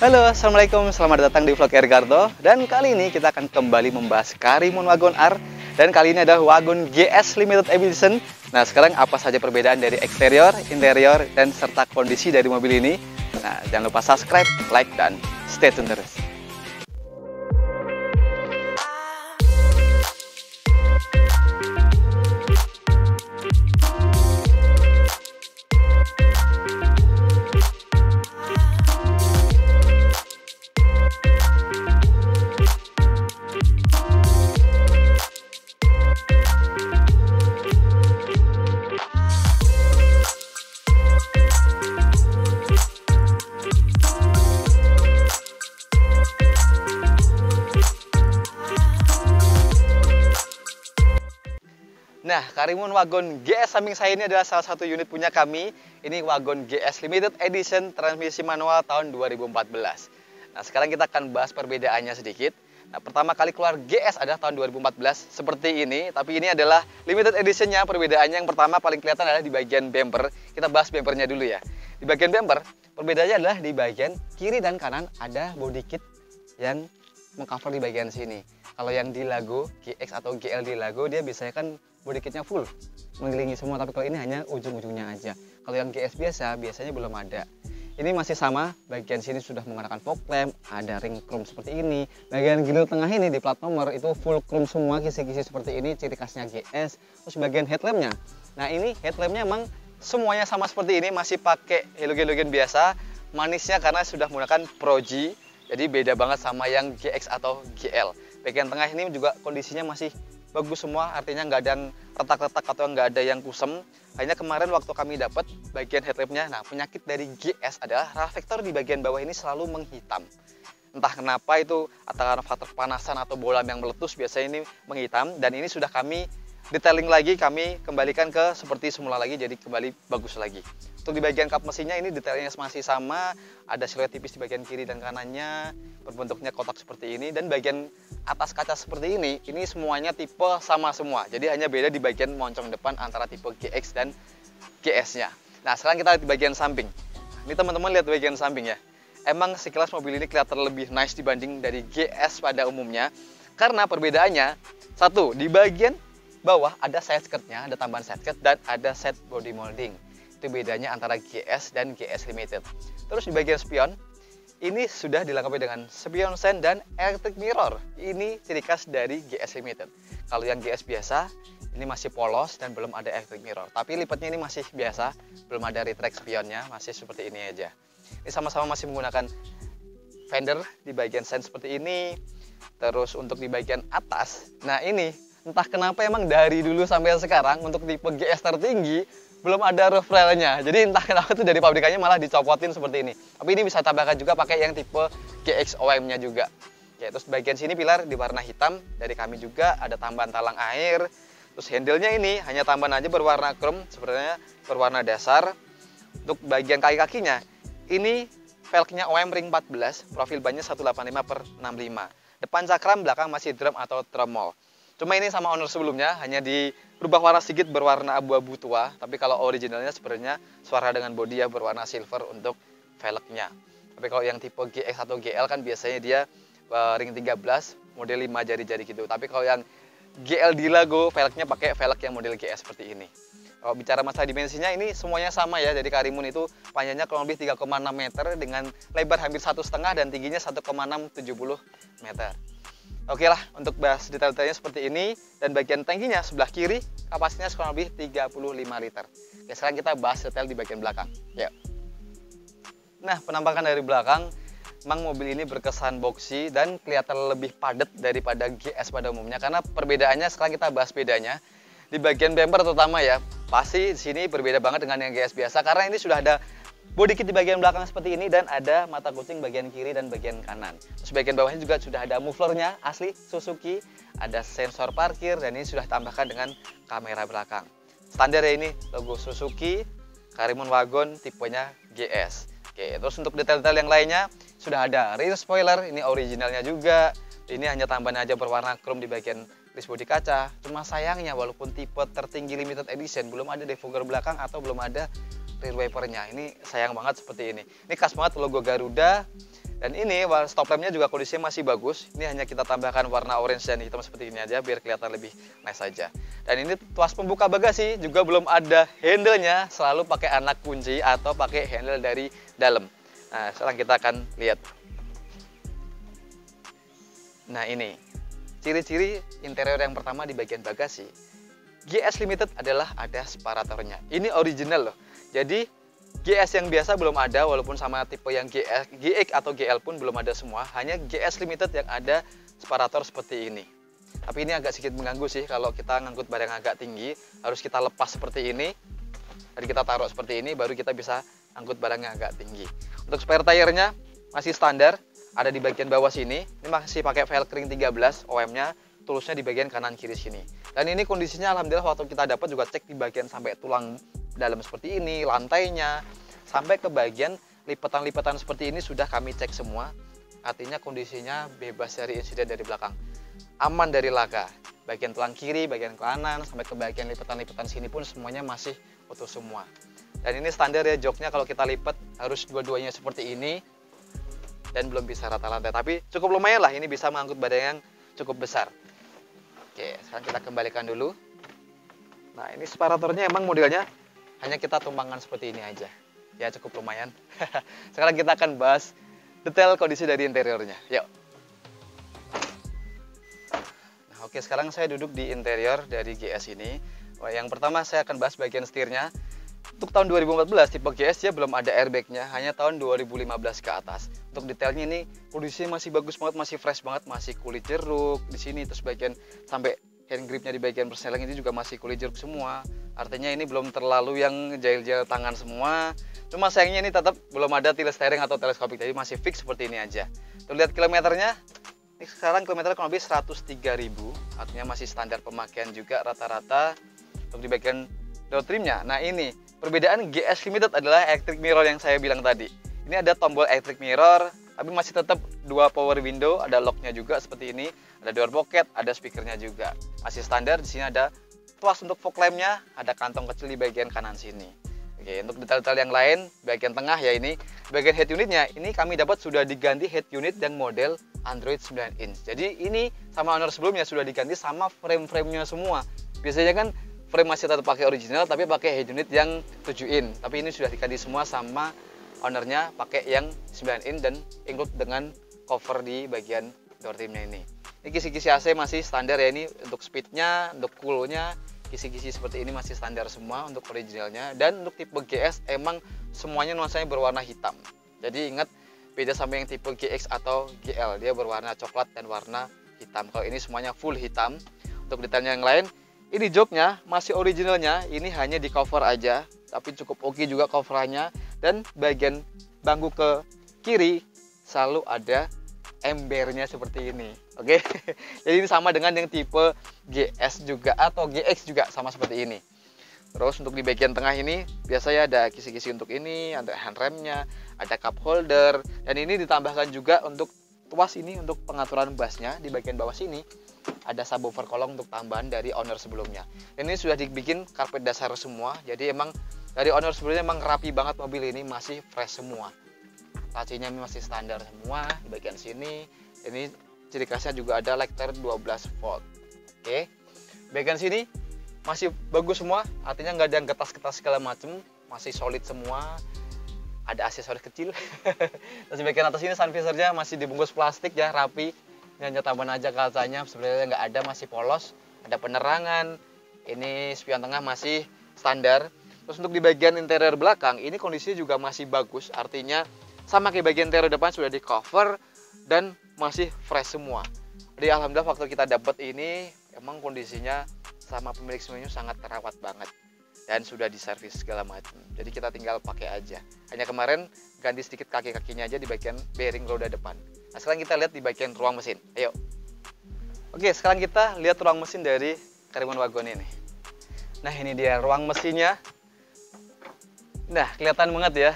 Halo, Assalamualaikum, selamat datang di vlog Ergarto. Dan kali ini kita akan kembali membahas Karimun Wagon R. Dan kali ini adalah Wagon GS Limited Edition. Nah, sekarang apa saja perbedaan dari eksterior, interior, dan serta kondisi dari mobil ini. Nah, jangan lupa subscribe, like, dan stay tune terus. Nah, Karimun Wagon GS samping saya ini adalah salah satu unit punya kami. Ini Wagon GS Limited Edition transmisi manual tahun 2014. Nah, sekarang kita akan bahas perbedaannya sedikit. Nah, pertama kali keluar GS adalah tahun 2014 seperti ini, tapi ini adalah Limited Editionnya. Perbedaannya yang pertama paling kelihatan adalah di bagian bumper. Kita bahas bumpernya dulu ya. Di bagian bumper, perbedaannya adalah di bagian kiri dan kanan ada body kit yang mengcover di bagian sini. Kalau yang di Lago GX atau GL di Lago, dia biasanya kan body kitnya full mengelilingi semua, tapi kalau ini hanya ujung-ujungnya aja. Kalau yang GS biasanya belum ada. Ini masih sama, bagian sini sudah menggunakan fog lamp, ada ring chrome seperti ini. Bagian grill tengah ini di plat nomor itu full chrome semua, kisi-kisi seperti ini, ciri khasnya GS. Terus bagian headlampnya, nah ini headlampnya emang semuanya sama seperti ini, masih pakai halogen biasa. Manisnya karena sudah menggunakan Pro G, jadi beda banget sama yang GX atau GL. Bagian tengah ini juga kondisinya masih bagus semua, artinya nggak ada yang retak-retak atau nggak ada yang kusem. Hanya kemarin waktu kami dapat bagian headlampnya, nah penyakit dari GS adalah reflektor di bagian bawah ini selalu menghitam. Entah kenapa itu, antara faktor kepanasan atau bolam yang meletus biasanya ini menghitam. Dan ini sudah kami detailing lagi, kami kembalikan ke seperti semula lagi, jadi kembali bagus lagi. Untuk di bagian kap mesinnya ini detailnya masih sama, ada siluet tipis di bagian kiri dan kanannya, berbentuknya kotak seperti ini, dan bagian atas kaca seperti ini semuanya tipe sama semua. Jadi hanya beda di bagian moncong depan antara tipe GX dan GS-nya. Nah, sekarang kita lihat di bagian samping. Ini teman-teman lihat bagian samping ya. Emang sekilas mobil ini kelihatan lebih nice dibanding dari GS pada umumnya. Karena perbedaannya, satu, di bagian bawah ada side skirtnya, ada tambahan side skirt dan ada set body molding. Itu bedanya antara GS dan GS Limited. Terus di bagian spion, ini sudah dilengkapi dengan spion sen dan electric mirror. Ini ciri khas dari GS Limited. Kalau yang GS biasa, ini masih polos dan belum ada electric mirror. Tapi lipatnya ini masih biasa, belum ada retract spionnya, masih seperti ini aja. Ini sama-sama masih menggunakan fender di bagian sen seperti ini. Terus untuk di bagian atas, nah ini entah kenapa emang dari dulu sampai sekarang untuk tipe GS tertinggi belum ada roof railnya. Jadi entah kenapa itu dari pabrikannya malah dicopotin seperti ini. Tapi ini bisa tambahkan juga pakai yang tipe GX OM-nya juga. Ya, terus bagian sini pilar di warna hitam dari kami juga, ada tambahan talang air. Terus handle-nya ini hanya tambahan aja berwarna chrome, sebenarnya berwarna dasar. Untuk bagian kaki-kakinya ini velgnya OM ring 14, profil bannya 185/65. Depan cakram, belakang masih drum atau tremol. Cuma ini sama owner sebelumnya, hanya dirubah warna sedikit berwarna abu-abu tua. Tapi kalau originalnya sebenarnya suara dengan bodi ya berwarna silver untuk velgnya. Tapi kalau yang tipe GX atau GL kan biasanya dia ring 13, model 5 jari-jari gitu. Tapi kalau yang GL di Lago, velgnya pakai velg yang model GS seperti ini. Kalau bicara masalah dimensinya, ini semuanya sama ya. Jadi Karimun itu panjangnya kurang lebih 3,6 meter dengan lebar hampir 1,5 dan tingginya 1,670 meter. Oke lah, untuk bahas detail-detailnya seperti ini. Dan bagian tangkinya sebelah kiri, kapasitasnya kurang lebih 35 liter. Oke, sekarang kita bahas detail di bagian belakang. Yuk. Nah, penampakan dari belakang, memang mobil ini berkesan boxy dan kelihatan lebih padat daripada GS pada umumnya. Karena perbedaannya, sekarang kita bahas bedanya. Di bagian bumper terutama ya, pasti di sini berbeda banget dengan yang GS biasa. Karena ini sudah ada body kit di bagian belakang seperti ini dan ada mata kucing bagian kiri dan bagian kanan. Terus bagian bawahnya juga sudah ada mufflernya asli Suzuki, ada sensor parkir dan ini sudah ditambahkan dengan kamera belakang. Standarnya ini logo Suzuki, Karimun Wagon tipenya GS. Oke, terus untuk detail-detail yang lainnya sudah ada rear spoiler, ini originalnya juga. Ini hanya tambahan aja berwarna chrome di bagian kris bodi kaca. Cuma sayangnya walaupun tipe tertinggi limited edition belum ada defogger belakang atau belum ada rear wipernya. Ini sayang banget seperti ini. Ini khas banget logo Garuda Dan ini stop lampnya juga kondisinya masih bagus. Ini hanya kita tambahkan warna orange dan hitam seperti ini aja biar kelihatan lebih nice saja. Dan ini tuas pembuka bagasi juga belum ada handle-nya, selalu pakai anak kunci atau pakai handle dari dalam. Nah, sekarang kita akan lihat. Nah, ini ciri-ciri interior yang pertama di bagian bagasi. GS Limited adalah ada separatornya. Ini original loh. Jadi GS yang biasa belum ada, walaupun sama tipe yang GX atau GL pun belum ada semua. Hanya GS Limited yang ada separator seperti ini. Tapi ini agak sedikit mengganggu sih kalau kita ngangkut barang agak tinggi. Harus kita lepas seperti ini. Dan kita taruh seperti ini, baru kita bisa angkut barang yang agak tinggi. Untuk spare tire-nya masih standar. Ada di bagian bawah sini. Ini masih pakai Velcring 13 OM-nya. Tulusnya di bagian kanan kiri sini. Dan ini kondisinya alhamdulillah waktu kita dapat juga cek di bagian sampai tulang dalam seperti ini, lantainya, sampai ke bagian lipatan-lipatan seperti ini sudah kami cek semua. Artinya kondisinya bebas dari insiden dari belakang. Aman dari laka. Bagian tulang kiri, bagian kanan, sampai ke bagian lipatan-lipatan sini pun semuanya masih utuh semua. Dan ini standar ya, joknya kalau kita lipat harus dua-duanya seperti ini. Dan belum bisa rata lantai, tapi cukup lumayan lah, ini bisa mengangkut badan yang cukup besar. Oke, sekarang kita kembalikan dulu. Nah, ini separatornya emang modelnya hanya kita tumpangkan seperti ini aja. Ya, cukup lumayan. Sekarang kita akan bahas detail kondisi dari interiornya. Yuk. Nah, oke, sekarang saya duduk di interior dari GS ini. Yang pertama saya akan bahas bagian setirnya. Untuk tahun 2014 tipe GS dia belum ada airbagnya, hanya tahun 2015 ke atas. Untuk detailnya ini kondisinya masih bagus banget, masih fresh banget, masih kulit jeruk di sini, terus bagian sampai hand gripnya di bagian persneling ini juga masih kulit jeruk semua. Artinya ini belum terlalu yang jail-jail tangan semua. Cuma sayangnya ini tetap belum ada tilt steering atau teleskopik, jadi masih fix seperti ini aja. Tuh lihat kilometernya. Ini sekarang kilometer kurang lebih 103.000, artinya masih standar pemakaian juga rata-rata. Untuk di bagian door trimnya, nah ini perbedaan GS Limited adalah electric mirror yang saya bilang tadi. Ini ada tombol electric mirror, tapi masih tetap dua power window, ada locknya juga seperti ini, ada door pocket, ada speakernya juga. Masih standar. Di sini ada tuas untuk fog lampnya, ada kantong kecil di bagian kanan sini. Oke, untuk detail-detail yang lain, bagian tengah ya ini, bagian head unitnya, ini kami dapat sudah diganti head unit dan model Android 9 inch. Jadi ini sama owner sebelumnya sudah diganti sama frame-framenya semua. Biasanya kan frame masih tetap pakai original tapi pakai head unit yang 7 in. Tapi ini sudah diganti semua sama ownernya pakai yang 9 in dan include dengan cover di bagian door trimnya ini. Ini kisi-kisi AC masih standar ya, ini untuk speednya, untuk coolnya, kisi-kisi seperti ini masih standar semua untuk originalnya. Dan untuk tipe GS emang semuanya nuansanya berwarna hitam. Jadi ingat beda sama yang tipe GX atau GL, dia berwarna coklat dan warna hitam. Kalau ini semuanya full hitam. Untuk detailnya yang lain, ini joknya masih originalnya, ini hanya di cover aja, tapi cukup oke juga coverannya. Dan bagian bangku ke kiri selalu ada embernya seperti ini. Oke. Jadi ini sama dengan yang tipe GS juga atau GX juga sama seperti ini. Terus untuk di bagian tengah ini biasanya ada kisi-kisi untuk ini, ada handremnya, ada cup holder, dan ini ditambahkan juga untuk tuas ini untuk pengaturan bassnya di bagian bawah sini. Ada subwoofer kolong untuk tambahan dari owner sebelumnya. Ini sudah dibikin karpet dasar semua. Jadi emang dari owner sebelumnya emang rapi banget mobil ini, masih fresh semua. Lacinya masih standar semua di bagian sini. Ini ciri khasnya juga ada lector 12 volt. Oke. Bagian sini masih bagus semua, artinya nggak ada yang getas-getas segala macem, masih solid semua. Ada aksesoris kecil. Terus di bagian atas ini sun visornya masih dibungkus plastik ya, rapi. Hanya tambahan aja kacanya, sebenarnya nggak ada, masih polos. Ada penerangan. Ini spion tengah masih standar. Terus untuk di bagian interior belakang ini kondisinya juga masih bagus, artinya sama kayak bagian interior depan sudah di cover dan masih fresh semua. Jadi alhamdulillah waktu kita dapat ini emang kondisinya sama pemilik semuanya sangat terawat banget dan sudah diservis segala macam. Jadi kita tinggal pakai aja. Hanya kemarin ganti sedikit kaki-kakinya aja di bagian bearing roda depan. Nah, sekarang kita lihat di bagian ruang mesin. Ayo. Oke, sekarang kita lihat ruang mesin dari Karimun Wagon ini. Nah, ini dia ruang mesinnya. Nah, kelihatan banget ya.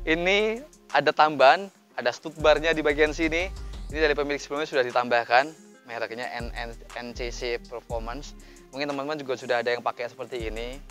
Ini ada tambahan, ada stud barnya di bagian sini. Ini dari pemilik sebelumnya sudah ditambahkan. Mereknya NCC Performance. Mungkin teman-teman juga sudah ada yang pakai seperti ini.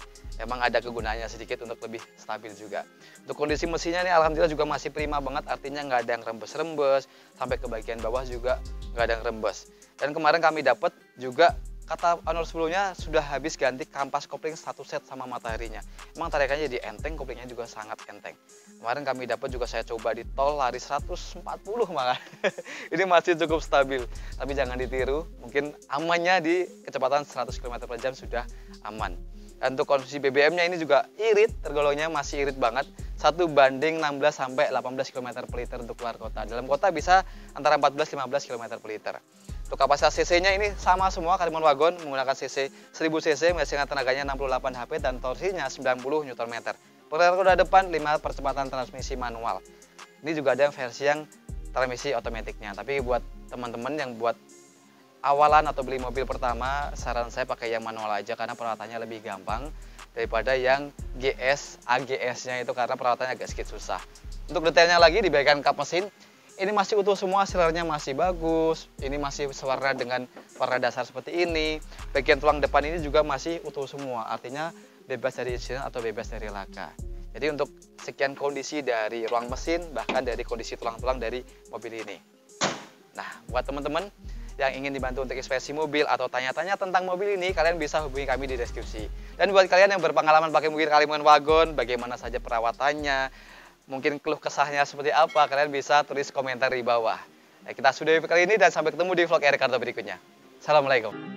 emang ada kegunaannya sedikit untuk lebih stabil juga. Untuk kondisi mesinnya ini alhamdulillah juga masih prima banget, artinya nggak ada yang rembes-rembes, sampai ke bagian bawah juga nggak ada yang rembes. Dan kemarin kami dapat juga, kata owner sebelumnya sudah habis ganti kampas kopling satu set sama mataharinya. Emang tarikannya jadi enteng, koplingnya juga sangat enteng. Kemarin kami dapat juga saya coba di tol lari 140 malah. Ini masih cukup stabil, tapi jangan ditiru, mungkin amannya di kecepatan 100 km per jam sudah aman. Dan untuk konsumsi BBM-nya ini juga irit, tergolongnya masih irit banget. 1:16 sampai 18 km per liter untuk keluar kota. Dalam kota bisa antara 14-15 km per liter. Untuk kapasitas cc-nya ini sama semua, Karimun Wagon menggunakan cc 1000 cc, menghasilkan tenaganya 68 HP dan torsinya 90 Nm. Pengereman roda depan 5 percepatan transmisi manual. Ini juga ada versi yang transmisi otomatiknya. Tapi buat teman-teman yang buat awalan atau beli mobil pertama, saran saya pakai yang manual aja karena perawatannya lebih gampang daripada yang GS, AGS-nya itu karena perawatannya agak sedikit susah. Untuk detailnya lagi di bagian kap mesin, ini masih utuh semua, selernya masih bagus, ini masih sewarna dengan warna dasar seperti ini. Bagian tulang depan ini juga masih utuh semua, artinya bebas dari insiden atau bebas dari laka. Jadi untuk sekian kondisi dari ruang mesin, bahkan dari kondisi tulang-tulang dari mobil ini. Nah, buat teman-teman yang ingin dibantu untuk inspeksi mobil atau tanya-tanya tentang mobil ini, kalian bisa hubungi kami di deskripsi. Dan buat kalian yang berpengalaman pakai mobil Karimun Wagon, bagaimana saja perawatannya, mungkin keluh kesahnya seperti apa, kalian bisa tulis komentar di bawah. Nah, kita sudahi kali ini dan sampai ketemu di vlog Eric Carto berikutnya. Assalamualaikum.